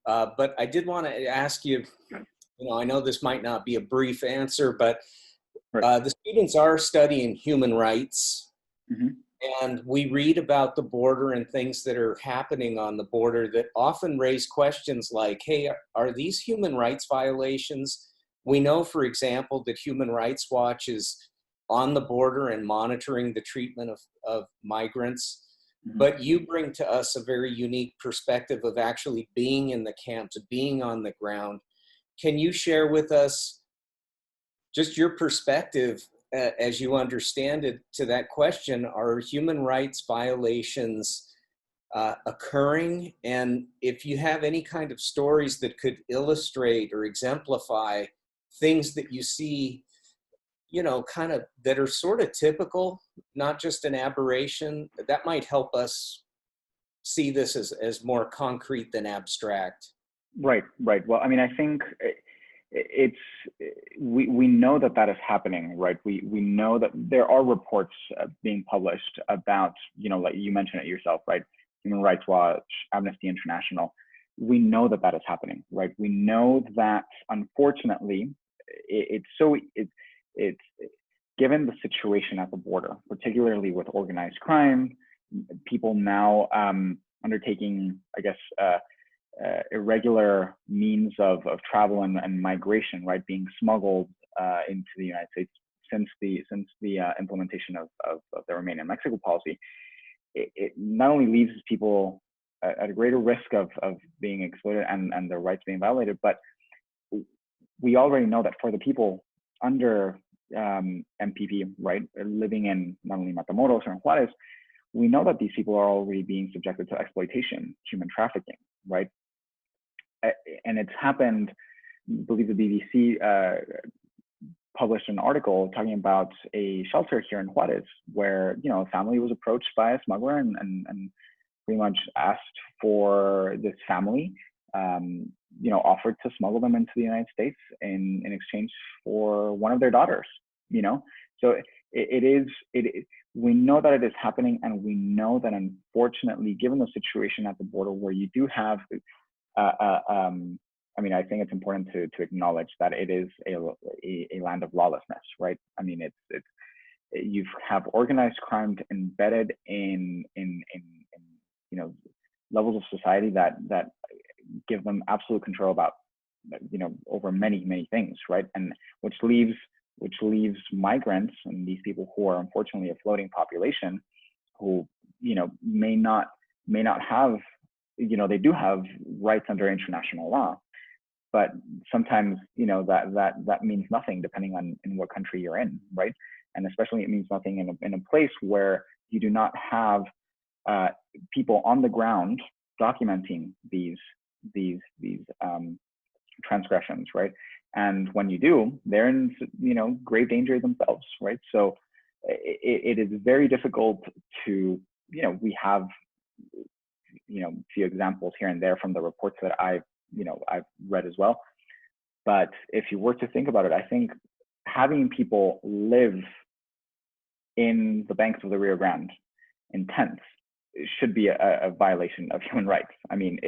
but I did want to ask you, I know this might not be a brief answer, but the students are studying human rights, and we read about the border and things that are happening on the border that often raise questions like, hey, are these human rights violations? We know, for example, that Human Rights Watch is on the border and monitoring the treatment of migrants. But you bring to us a very unique perspective of actually being in the camps, being on the ground. Can you share with us just your perspective as you understand it to that question? Are human rights violations occurring? And if you have any kind of stories that could illustrate or exemplify things that you see, kind of that are sort of typical, not just an aberration, that might help us see this as more concrete than abstract. Right. Well, I mean, I think we know that is happening, right? We know that there are reports being published about, like you mentioned it yourself, right? Human Rights Watch, Amnesty International. We know that is happening, right? We know that, unfortunately, it's given the situation at the border, particularly with organized crime, people now undertaking, I guess, irregular means of travel and migration, right, being smuggled into the United States since the implementation of the Remain in Mexico policy. It not only leaves people at a greater risk of being exploited and their rights being violated, but we already know that for the people under MPP, right, living in not only Matamoros or in Juarez, we know that these people are already being subjected to exploitation, human trafficking, right? And it's happened. I believe the BBC published an article talking about a shelter here in Juarez where, you know, a family was approached by a smuggler and pretty much asked for this family, you know, offered to smuggle them into the United States in exchange for one of their daughters, you know? So we know that it is happening, and we know that unfortunately, given the situation at the border where you do have, I mean, I think it's important to acknowledge that it is a land of lawlessness, right? I mean, you have organized crime embedded in you know, levels of society that give them absolute control about, you know, over many things, right? And which leaves migrants and these people who are unfortunately a floating population, who, you know, may not have, you know, they do have rights under international law, but sometimes, you know, that means nothing depending on in what country you're in, right? And especially it means nothing in a place where you do not have people on the ground documenting these transgressions, right? And when you do, they're in, you know, grave danger themselves, right? So it is very difficult to, you know, we have, you know, a few examples here and there from the reports that I've read as well. But if you were to think about it, I think having people live in the banks of the Rio Grande in tents should be a violation of human rights. I mean,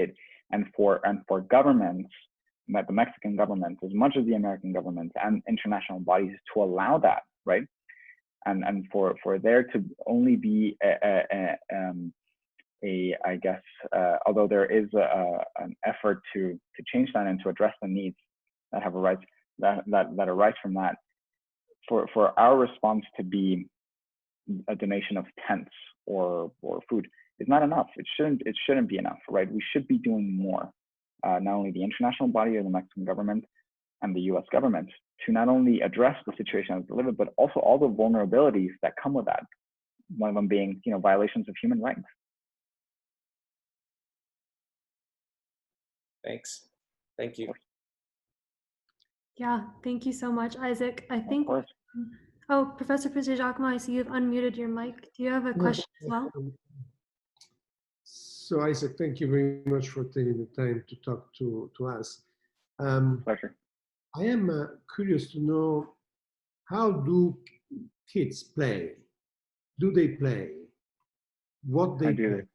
and for governments, the Mexican government, as much as the American government and international bodies, to allow that, right? And for there to only be I guess, although there is an effort to change that and to address the needs that have arise that arise from that, for our response to be a donation of tents or food is not enough. It shouldn't be enough, right? We should be doing more. Not only the international body or the Mexican government and the U.S. government, to not only address the situation as delivered, but also all the vulnerabilities that come with that. One of them being, you know, violations of human rights. Thanks. Thank you. Yeah, thank you so much, Isaac. I think, oh, Professor Giacomo, I see you've unmuted your mic. Do you have a question as well? So Isaac, thank you very much for taking the time to talk to us. Pleasure. I am curious to know, how do kids play? Do they play? What they play?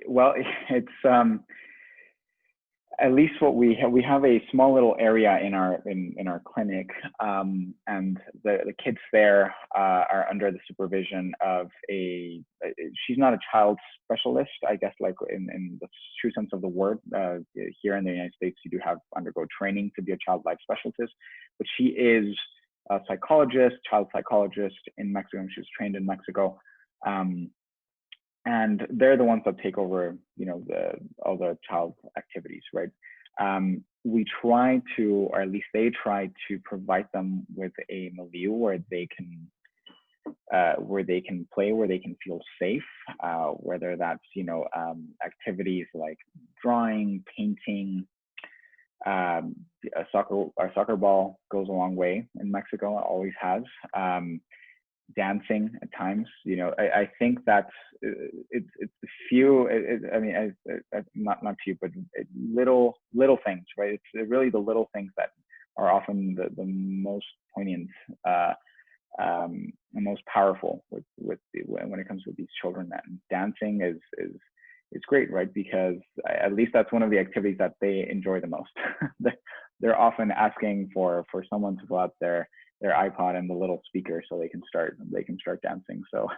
Well, it's at least what we have a small little area in our clinic, and the kids there are under the supervision of she's not a child specialist, I guess, like in the true sense of the word. Here in the United States, you do have undergo training to be a child life specialist, but she is a psychologist, child psychologist in Mexico. She was trained in Mexico. And they're the ones that take over, you know, all the child activities, right? We try to, or at least they try to provide them with a milieu where they can play, where they can feel safe, whether that's, you know, activities like drawing, painting. A soccer ball goes a long way in Mexico, always has. Dancing at times, you know, I think that's it's a few. I mean, not few, but little things, right? It's really the little things that are often the most poignant and most powerful when it comes to these children. And dancing is great, right? Because at least that's one of the activities that they enjoy the most. They're often asking for someone to pull out their iPod and the little speaker so they can start dancing. So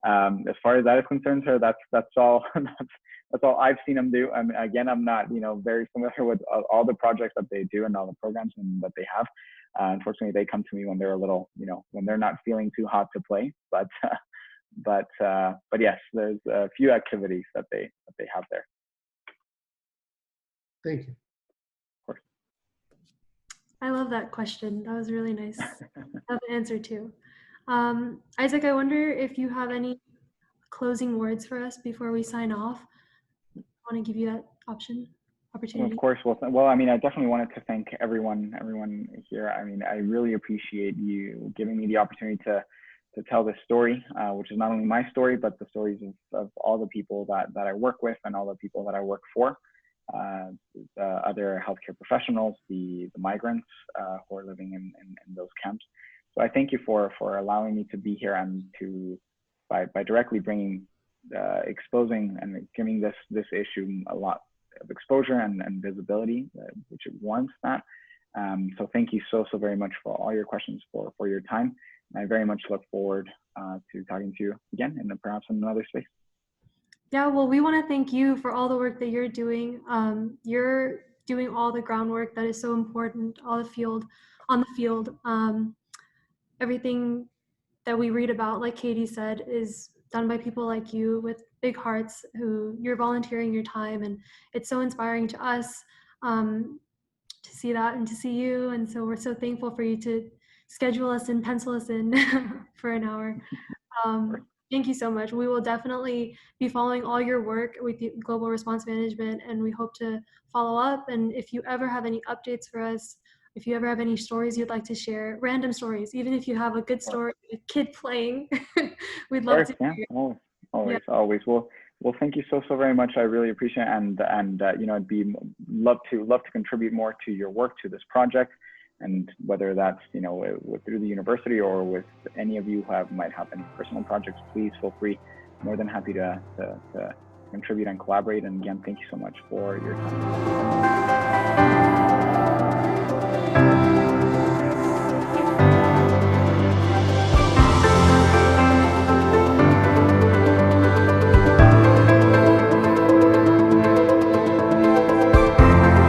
as far as that is concerned, so that's all that's all I've seen them do. I mean, again, I'm not, you know, very familiar with all the projects that they do and all the programs that they have. Unfortunately, they come to me when they're a little, you know, when they're not feeling too hot to play. But yes, there's a few activities that they have there. Thank you. I love that question. That was really nice of an answer too. Isaac, I wonder if you have any closing words for us before we sign off. I want to give you that opportunity. Of course. Well, I mean, I definitely wanted to thank everyone here. I mean, I really appreciate you giving me the opportunity to tell this story, which is not only my story, but the stories of all the people that I work with and all the people that I work for, the other healthcare professionals, the migrants who are living in those camps. So I thank you for allowing me to be here and by directly bringing, exposing and giving this issue a lot of exposure and visibility, which it warrants that. So thank you so very much for all your questions, for your time. And I very much look forward to talking to you again and perhaps in another space. Yeah, well, we want to thank you for all the work that you're doing. You're doing all the groundwork that is so important, on the field. Everything that we read about, like Katie said, is done by people like you with big hearts who you're volunteering your time, and it's so inspiring to us to see that and to see you. And so we're so thankful for you to schedule us and pencil us in for an hour. Thank you so much. We will definitely be following all your work with the Global Response Management, and we hope to follow up. And if you ever have any updates for us, if you ever have any stories you'd like to share, random stories, even if you have a good story, a kid playing, we'd love to hear. Yeah, always. Well, thank you so very much. I really appreciate it, and you know, I'd love to contribute more to your work, to this project, and whether that's, you know, through the university or with any of you who might have any personal projects, please feel free. More than happy to contribute and collaborate. And again, thank you so much for your time.